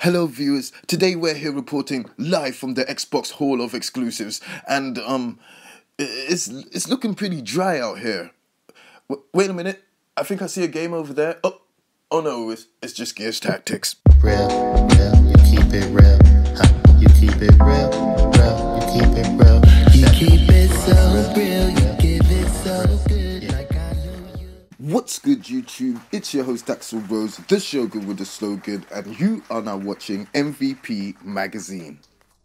Hello viewers, today we're here reporting live from the Xbox Hall of Exclusives, and it's looking pretty dry out here. Wait a minute, I think I see a game over there. Oh no, it's just Gears Tactics. Real, you keep it real, you keep it real, you keep it real. You keep it so real, you give it so good, like I know you. What's good, YouTube? It's your host Axel Rose, the Shogun with the slogan, and you are now watching MVP Magazine.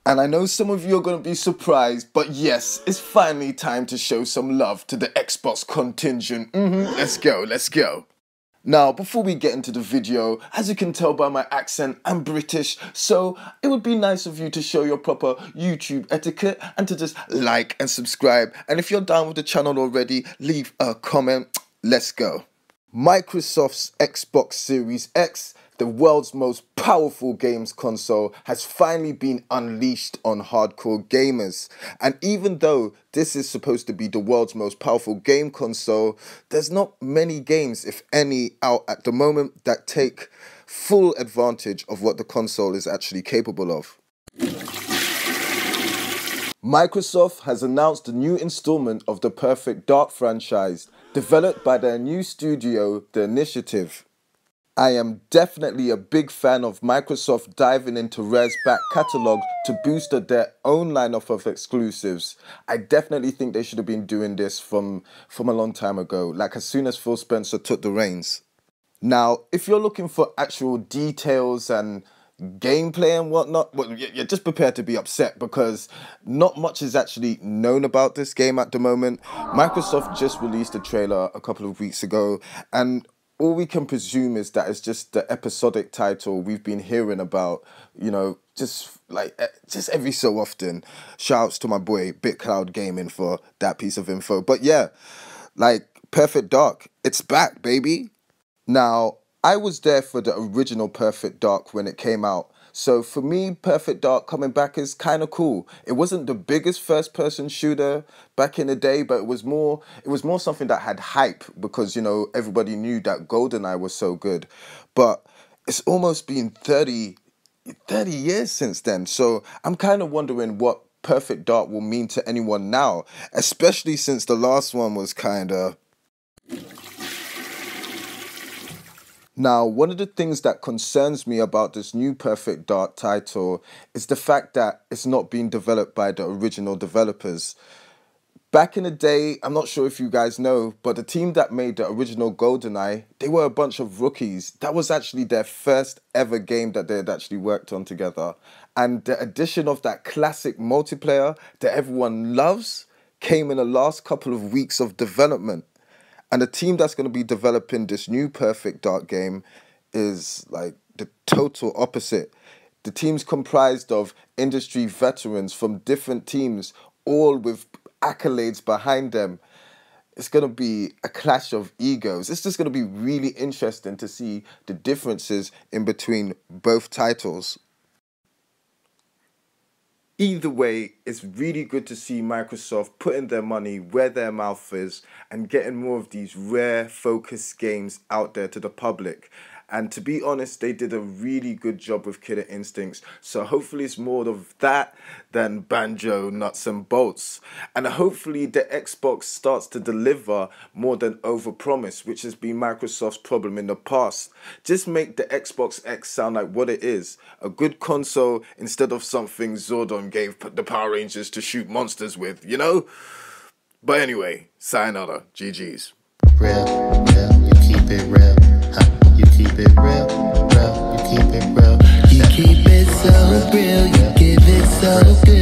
And I know some of you are going to be surprised, but yes, it's finally time to show some love to the Xbox contingent. Let's go. Now, before we get into the video, as you can tell by my accent, I'm British, so it would be nice of you to show your proper YouTube etiquette and to just like and subscribe. And if you're down with the channel already, leave a comment. Let's go. Microsoft's Xbox Series X, the world's most powerful games console, has finally been unleashed on hardcore gamers. And even though this is supposed to be the world's most powerful game console, there's not many games, if any, out at the moment that take full advantage of what the console is actually capable of. Microsoft has announced a new installment of the Perfect Dark franchise, developed by their new studio, The Initiative. I am definitely a big fan of Microsoft diving into Rare's back catalogue to boost their own lineup of exclusives. I definitely think they should have been doing this from a long time ago, like as soon as Phil Spencer took the reins. Now, if you're looking for actual details and gameplay and whatnot, well, you're just prepared to be upset because not much is actually known about this game at the moment. Microsoft just released a trailer a couple of weeks ago, and all we can presume is that it's just the episodic title we've been hearing about, you know, just every so often. Shouts to my boy BitCloud Gaming for that piece of info. But yeah, like Perfect Dark, it's back, baby. Now, I was there for the original Perfect Dark when it came out. So for me, Perfect Dark coming back is kind of cool. It wasn't the biggest first-person shooter back in the day, but it was more something that had hype because, you know, everybody knew that GoldenEye was so good. But it's almost been 30 years since then. So I'm kind of wondering what Perfect Dark will mean to anyone now, especially since the last one was kind of... Now, one of the things that concerns me about this new Perfect Dark title is the fact that it's not being developed by the original developers. Back in the day, I'm not sure if you guys know, but the team that made the original GoldenEye, they were a bunch of rookies. That was actually their first ever game that they had actually worked on together. And the addition of that classic multiplayer that everyone loves came in the last couple of weeks of development. And the team that's going to be developing this new Perfect Dark game is like the total opposite. The team's comprised of industry veterans from different teams, all with accolades behind them. It's going to be a clash of egos. It's just going to be really interesting to see the differences in between both titles. Either way, it's really good to see Microsoft putting their money where their mouth is and getting more of these rare, focused games out there to the public. And to be honest, they did a really good job with Killer Instincts. So hopefully it's more of that than banjo, nuts and bolts. And hopefully the Xbox starts to deliver more than overpromise, which has been Microsoft's problem in the past. Just make the Xbox X sound like what it is. A good console instead of something Zordon gave the Power Rangers to shoot monsters with, you know? But anyway, sayonara, GG's. Real, you keep it real. You keep it real, you keep it real. You keep it so real, you give it so good.